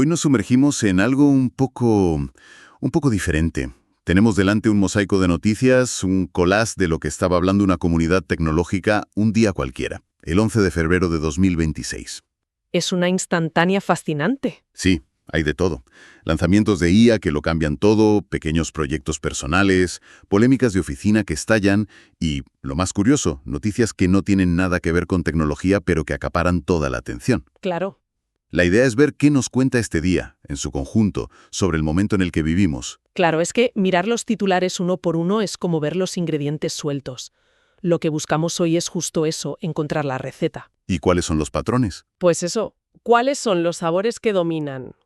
Hoy nos sumergimos en algo un poco diferente. Tenemos delante un mosaico de noticias, un collage de lo que estaba hablando una comunidad tecnológica un día cualquiera, el 11 de febrero de 2026. Es una instantánea fascinante. Sí, hay de todo. Lanzamientos de IA que lo cambian todo, pequeños proyectos personales, polémicas de oficina que estallan y, lo más curioso, noticias que no tienen nada que ver con tecnología pero que acaparan toda la atención. Claro. La idea es ver qué nos cuenta este día, en su conjunto, sobre el momento en el que vivimos. Claro, es que mirar los titulares uno por uno es como ver los ingredientes sueltos. Lo que buscamos hoy es justo eso, encontrar la receta. ¿Y cuáles son los patrones? Pues eso, ¿cuáles son los sabores que dominan?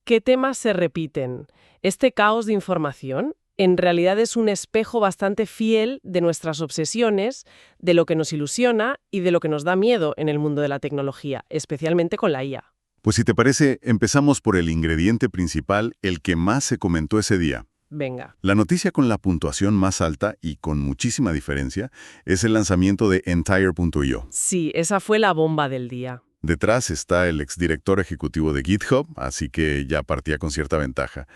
¿Qué temas se repiten? Este caos de información en realidad es un espejo bastante fiel de nuestras obsesiones, de lo que nos ilusiona y de lo que nos da miedo en el mundo de la tecnología, especialmente con la IA. Pues si te parece, empezamos por el ingrediente principal, el que más se comentó ese día. Venga. La noticia con la puntuación más alta y con muchísima diferencia es el lanzamiento de Entire.io. Sí, esa fue la bomba del día. Detrás está el exdirector ejecutivo de GitHub, así que ya partía con cierta ventaja.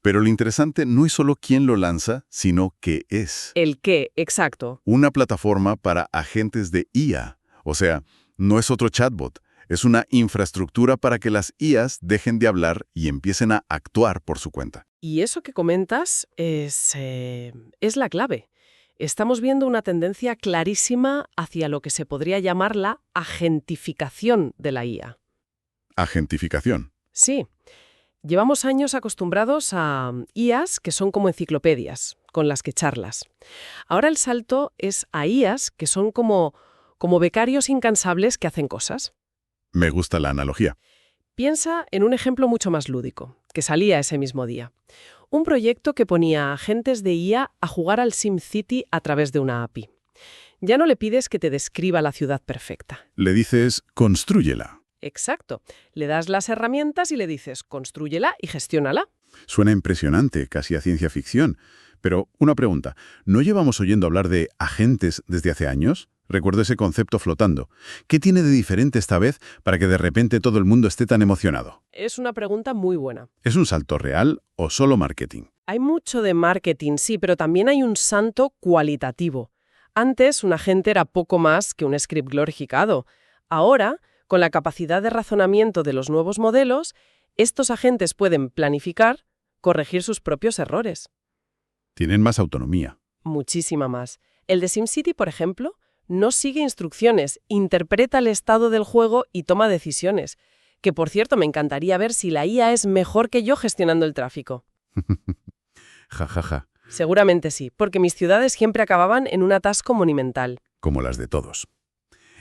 Pero lo interesante no es solo quién lo lanza, sino qué es. ¿El qué? Exacto. Una plataforma para agentes de IA. O sea, no es otro chatbot. Es una infraestructura para que las IAs dejen de hablar y empiecen a actuar por su cuenta. Y eso que comentas es la clave. Estamos viendo una tendencia clarísima hacia lo que se podría llamar la agentificación de la IA. Agentificación. Sí. Llevamos años acostumbrados a IAs que son como enciclopedias, con las que charlas. Ahora el salto es a IAs que son como becarios incansables que hacen cosas. Me gusta la analogía. Piensa en un ejemplo mucho más lúdico, que salía ese mismo día. Un proyecto que ponía a agentes de IA a jugar al SimCity a través de una API. Ya no le pides que te describa la ciudad perfecta. Le dices, constrúyela. Exacto. Le das las herramientas y le dices, constrúyela y gestiónala. Suena impresionante, casi a ciencia ficción. Pero una pregunta, ¿no llevamos oyendo hablar de agentes desde hace años? Recuerdo ese concepto flotando. ¿Qué tiene de diferente esta vez para que de repente todo el mundo esté tan emocionado? Es una pregunta muy buena. ¿Es un salto real o solo marketing? Hay mucho de marketing, sí, pero también hay un salto cualitativo. Antes, un agente era poco más que un script glorificado. Ahora, con la capacidad de razonamiento de los nuevos modelos, estos agentes pueden planificar, corregir sus propios errores. Tienen más autonomía. Muchísima más. El de SimCity, por ejemplo, no sigue instrucciones, interpreta el estado del juego y toma decisiones. Que, por cierto, me encantaría ver si la IA es mejor que yo gestionando el tráfico. Ja, ja, ja. Seguramente sí, porque mis ciudades siempre acababan en un atasco monumental. Como las de todos.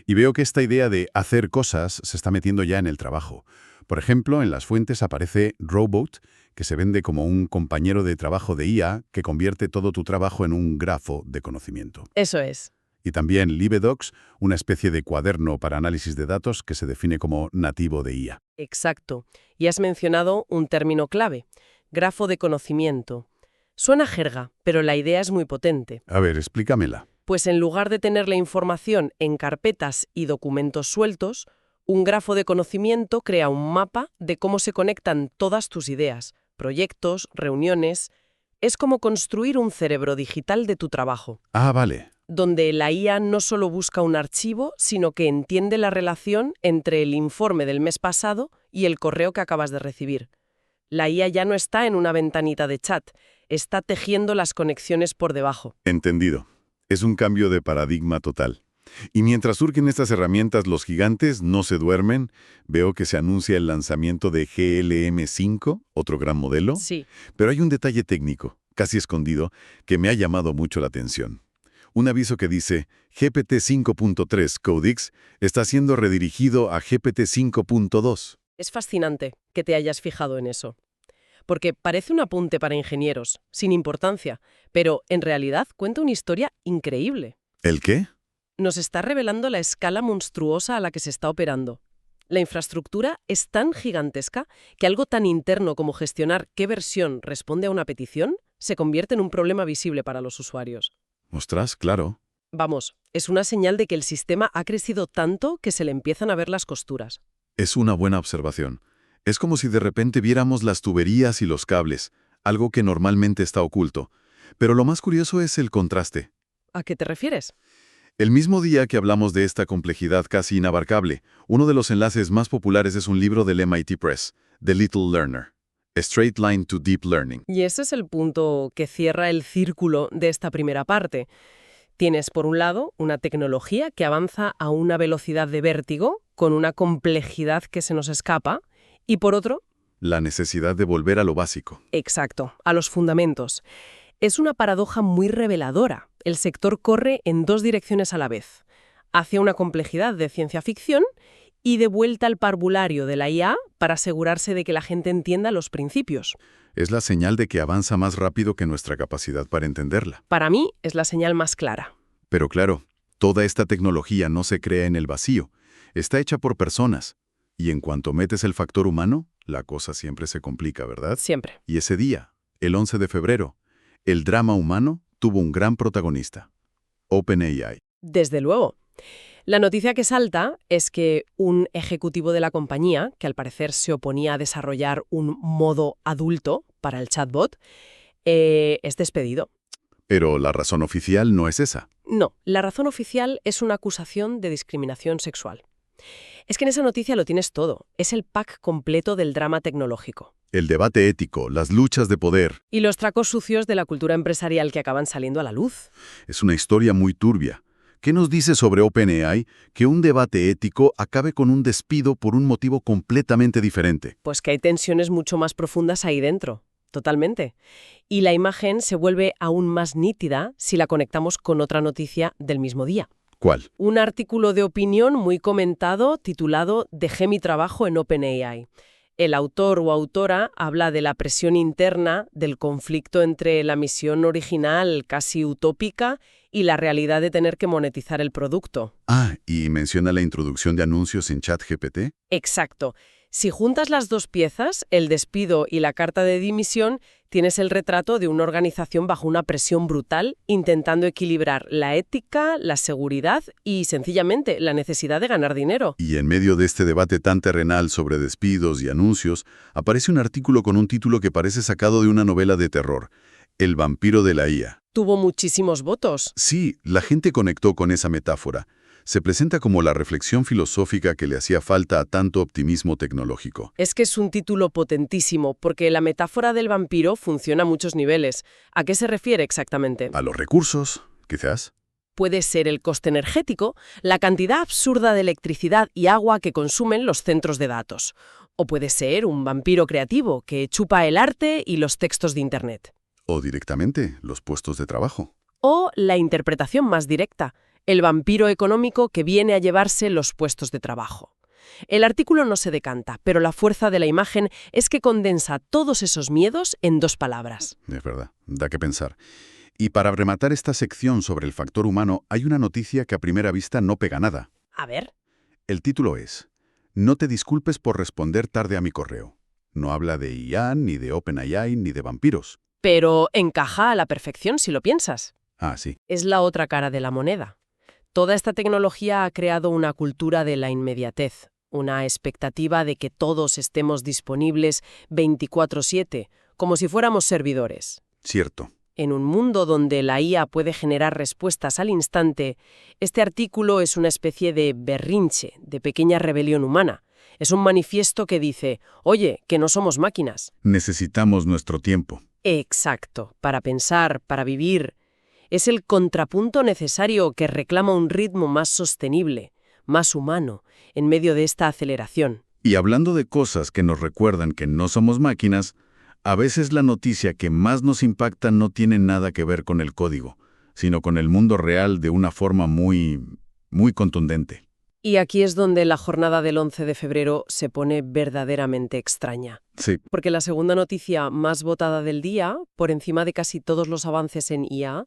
Y veo que esta idea de hacer cosas se está metiendo ya en el trabajo. Por ejemplo, en las fuentes aparece Robot, que se vende como un compañero de trabajo de IA que convierte todo tu trabajo en un grafo de conocimiento. Eso es. Y también LibreDocs, una especie de cuaderno para análisis de datos que se define como nativo de IA. Exacto. Y has mencionado un término clave, grafo de conocimiento. Suena jerga, pero la idea es muy potente. A ver, explícamela. Pues en lugar de tener la información en carpetas y documentos sueltos, un grafo de conocimiento crea un mapa de cómo se conectan todas tus ideas, proyectos, reuniones. Es como construir un cerebro digital de tu trabajo. Ah, vale. Donde la IA no solo busca un archivo, sino que entiende la relación entre el informe del mes pasado y el correo que acabas de recibir. La IA ya no está en una ventanita de chat, está tejiendo las conexiones por debajo. Entendido. Es un cambio de paradigma total. Y mientras surgen estas herramientas, los gigantes no se duermen. Veo que se anuncia el lanzamiento de GLM-5, otro gran modelo. Sí. Pero hay un detalle técnico, casi escondido, que me ha llamado mucho la atención. Un aviso que dice, GPT 5.3 Codex está siendo redirigido a GPT 5.2. Es fascinante que te hayas fijado en eso. Porque parece un apunte para ingenieros, sin importancia, pero en realidad cuenta una historia increíble. ¿El qué? Nos está revelando la escala monstruosa a la que se está operando. La infraestructura es tan gigantesca que algo tan interno como gestionar qué versión responde a una petición se convierte en un problema visible para los usuarios. Ostras, claro. Vamos, es una señal de que el sistema ha crecido tanto que se le empiezan a ver las costuras. Es una buena observación. Es como si de repente viéramos las tuberías y los cables, algo que normalmente está oculto. Pero lo más curioso es el contraste. ¿A qué te refieres? El mismo día que hablamos de esta complejidad casi inabarcable, uno de los enlaces más populares es un libro del MIT Press, The Little Learner, A Straight Line to Deep Learning. Y ese es el punto que cierra el círculo de esta primera parte. Tienes, por un lado, una tecnología que avanza a una velocidad de vértigo, con una complejidad que se nos escapa, y por otro, La necesidad de volver a lo básico. exacto, a los fundamentos. Es una paradoja muy reveladora. El sector corre en dos direcciones a la vez, hacia una complejidad de ciencia ficción y de vuelta al parvulario de la IA para asegurarse de que la gente entienda los principios. Es la señal de que avanza más rápido que nuestra capacidad para entenderla. Para mí es la señal más clara. Pero claro, toda esta tecnología no se crea en el vacío. Está hecha por personas. Y en cuanto metes el factor humano, la cosa siempre se complica, ¿verdad? Siempre. Y ese día, el 11 de febrero, el drama humano tuvo un gran protagonista: OpenAI. Desde luego. La noticia que salta es que un ejecutivo de la compañía, que al parecer se oponía a desarrollar un modo adulto para el chatbot, es despedido. Pero la razón oficial no es esa. No, la razón oficial es una acusación de discriminación sexual. Es que en esa noticia lo tienes todo. Es el pack completo del drama tecnológico. El debate ético, las luchas de poder. Y los tracos sucios de la cultura empresarial que acaban saliendo a la luz. Es una historia muy turbia. ¿Qué nos dice sobre OpenAI que un debate ético acabe con un despido por un motivo completamente diferente? Pues que hay tensiones mucho más profundas ahí dentro. Totalmente. Y la imagen se vuelve aún más nítida si la conectamos con otra noticia del mismo día. ¿Cuál? Un artículo de opinión muy comentado titulado «Dejé mi trabajo en OpenAI». El autor o autora habla de la presión interna, del conflicto entre la misión original, casi utópica, y la realidad de tener que monetizar el producto. Ah, y menciona la introducción de anuncios en ChatGPT. Exacto. Si juntas las dos piezas, el despido y la carta de dimisión, tienes el retrato de una organización bajo una presión brutal, intentando equilibrar la ética, la seguridad y, sencillamente, la necesidad de ganar dinero. Y en medio de este debate tan terrenal sobre despidos y anuncios, aparece un artículo con un título que parece sacado de una novela de terror: El vampiro de la IA. Tuvo muchísimos votos. Sí, la gente conectó con esa metáfora. Se presenta como la reflexión filosófica que le hacía falta a tanto optimismo tecnológico. Es que es un título potentísimo, porque la metáfora del vampiro funciona a muchos niveles. ¿A qué se refiere exactamente? A los recursos, quizás. Puede ser el coste energético, la cantidad absurda de electricidad y agua que consumen los centros de datos. O puede ser un vampiro creativo que chupa el arte y los textos de Internet. O directamente los puestos de trabajo. O la interpretación más directa, el vampiro económico que viene a llevarse los puestos de trabajo. El artículo no se decanta, pero la fuerza de la imagen es que condensa todos esos miedos en dos palabras. Es verdad, da que pensar. Y para rematar esta sección sobre el factor humano, hay una noticia que a primera vista no pega nada. A ver. El título es: No te disculpes por responder tarde a mi correo. No habla de IA, ni de OpenAI, ni de vampiros. Pero encaja a la perfección si lo piensas. Ah, sí. Es la otra cara de la moneda. Toda esta tecnología ha creado una cultura de la inmediatez, una expectativa de que todos estemos disponibles 24/7, como si fuéramos servidores. Cierto. En un mundo donde la IA puede generar respuestas al instante, este artículo es una especie de berrinche, de pequeña rebelión humana. Es un manifiesto que dice, oye, que no somos máquinas. Necesitamos nuestro tiempo. Exacto, para pensar, para vivir. Es el contrapunto necesario que reclama un ritmo más sostenible, más humano, en medio de esta aceleración. Y hablando de cosas que nos recuerdan que no somos máquinas, a veces la noticia que más nos impacta no tiene nada que ver con el código, sino con el mundo real de una forma muy contundente. Y aquí es donde la jornada del 11 de febrero se pone verdaderamente extraña. Sí. Porque la segunda noticia más votada del día, por encima de casi todos los avances en IA,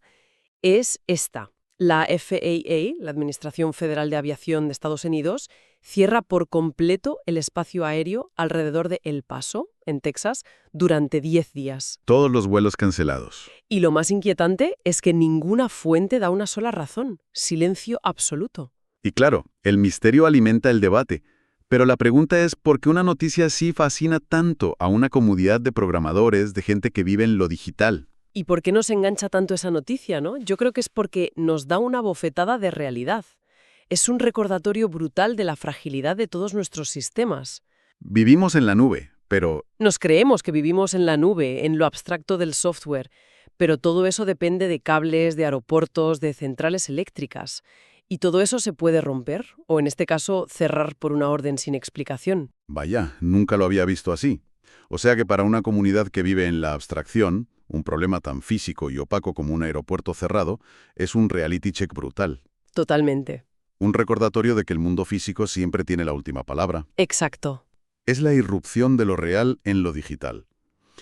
es esta. La FAA, la Administración Federal de Aviación de Estados Unidos, cierra por completo el espacio aéreo alrededor de El Paso, en Texas, durante 10 días. Todos los vuelos cancelados. Y lo más inquietante es que ninguna fuente da una sola razón. Silencio absoluto. Y claro, el misterio alimenta el debate. Pero la pregunta es, ¿por qué una noticia así fascina tanto a una comunidad de programadores, de gente que vive en lo digital? ¿Y por qué nos engancha tanto esa noticia, no? Yo creo que es porque nos da una bofetada de realidad. Es un recordatorio brutal de la fragilidad de todos nuestros sistemas. Vivimos en la nube, pero Nos creemos que vivimos en la nube, en lo abstracto del software, pero todo eso depende de cables, de aeropuertos, de centrales eléctricas. Y todo eso se puede romper, o en este caso, cerrar por una orden sin explicación. Vaya, nunca lo había visto así. O sea que para una comunidad que vive en la abstracción, un problema tan físico y opaco como un aeropuerto cerrado es un reality check brutal. Totalmente. Un recordatorio de que el mundo físico siempre tiene la última palabra. Exacto. Es la irrupción de lo real en lo digital.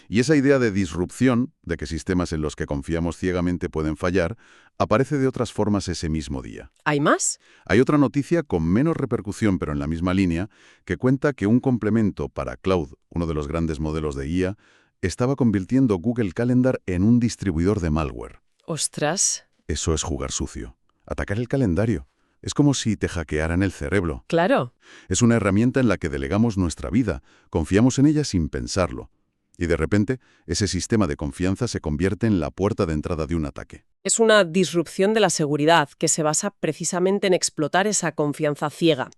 Y esa idea de disrupción, de que sistemas en los que confiamos ciegamente pueden fallar, aparece de otras formas ese mismo día. ¿Hay más? Hay otra noticia con menos repercusión, pero en la misma línea, que cuenta que un complemento para Cloud, uno de los grandes modelos de IA, estaba convirtiendo Google Calendar en un distribuidor de malware. Ostras. Eso es jugar sucio. Atacar el calendario. Es como si te hackearan el cerebro. Claro. Es una herramienta en la que delegamos nuestra vida, confiamos en ella sin pensarlo. Y de repente, ese sistema de confianza se convierte en la puerta de entrada de un ataque. Es una disrupción de la seguridad que se basa precisamente en explotar esa confianza ciega.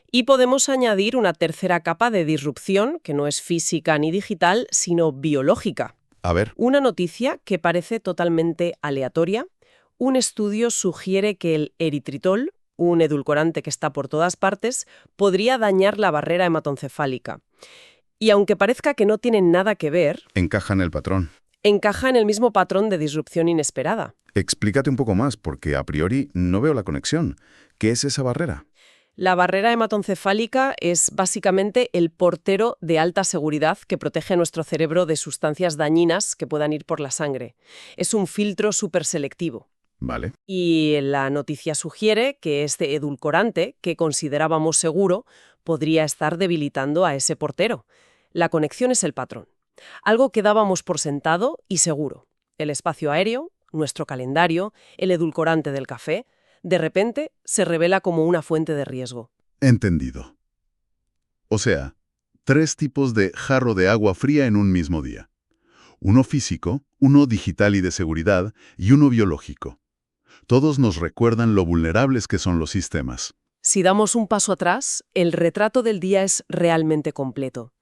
Y podemos añadir una tercera capa de disrupción, que no es física ni digital, sino biológica. A ver, Una noticia que parece totalmente aleatoria. Un estudio sugiere que el eritritol, un edulcorante que está por todas partes, podría dañar la barrera hematoencefálica. Y aunque parezca que no tienen nada que ver, encaja en el patrón. encaja en el mismo patrón de disrupción inesperada. Explícate un poco más, porque a priori no veo la conexión. ¿Qué es esa barrera? La barrera hematoencefálica es básicamente el portero de alta seguridad que protege a nuestro cerebro de sustancias dañinas que puedan ir por la sangre. Es un filtro superselectivo. Vale. Y la noticia sugiere que este edulcorante, que considerábamos seguro, podría estar debilitando a ese portero. La conexión es el patrón. Algo que dábamos por sentado y seguro. El espacio aéreo, nuestro calendario, el edulcorante del café, de repente se revela como una fuente de riesgo. Entendido. O sea, 3 tipos de jarro de agua fría en un mismo día. Uno físico, uno digital y de seguridad, y uno biológico. Todos nos recuerdan lo vulnerables que son los sistemas. Si damos un paso atrás, el retrato del día es realmente completo.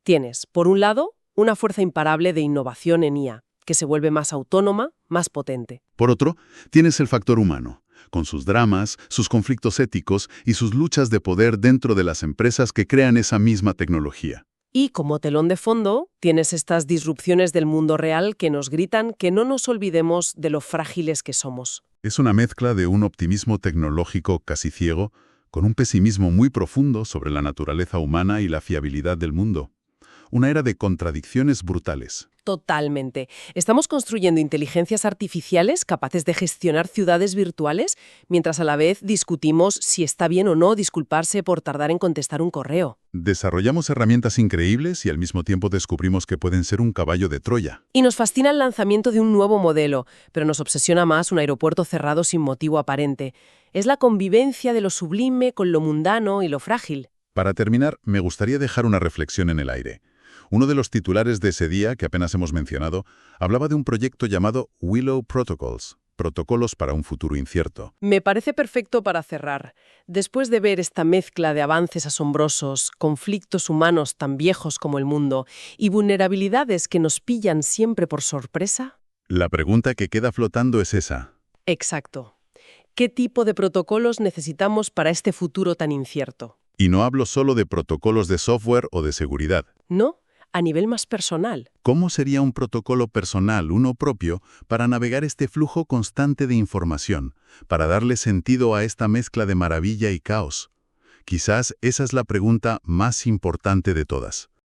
Tienes, por un lado, una fuerza imparable de innovación en IA, que se vuelve más autónoma, más potente. Por otro, tienes el factor humano, con sus dramas, sus conflictos éticos y sus luchas de poder dentro de las empresas que crean esa misma tecnología. Y como telón de fondo, tienes estas disrupciones del mundo real que nos gritan que no nos olvidemos de lo frágiles que somos. Es una mezcla de un optimismo tecnológico casi ciego con un pesimismo muy profundo sobre la naturaleza humana y la fiabilidad del mundo. Una era de contradicciones brutales. Totalmente. Estamos construyendo inteligencias artificiales capaces de gestionar ciudades virtuales, mientras a la vez discutimos si está bien o no disculparse por tardar en contestar un correo. Desarrollamos herramientas increíbles y al mismo tiempo descubrimos que pueden ser un caballo de Troya. Y nos fascina el lanzamiento de un nuevo modelo, pero nos obsesiona más un aeropuerto cerrado sin motivo aparente. Es la convivencia de lo sublime con lo mundano y lo frágil. Para terminar, me gustaría dejar una reflexión en el aire. Uno de los titulares de ese día, que apenas hemos mencionado, hablaba de un proyecto llamado Willow Protocols, protocolos para un futuro incierto. Me parece perfecto para cerrar. Después de ver esta mezcla de avances asombrosos, conflictos humanos tan viejos como el mundo y vulnerabilidades que nos pillan siempre por sorpresa. La pregunta que queda flotando es esa. Exacto. ¿Qué tipo de protocolos necesitamos para este futuro tan incierto? Y no hablo solo de protocolos de software o de seguridad. ¿No? A nivel más personal. ¿Cómo sería un protocolo personal, uno propio, para navegar este flujo constante de información, para darle sentido a esta mezcla de maravilla y caos? Quizás esa es la pregunta más importante de todas.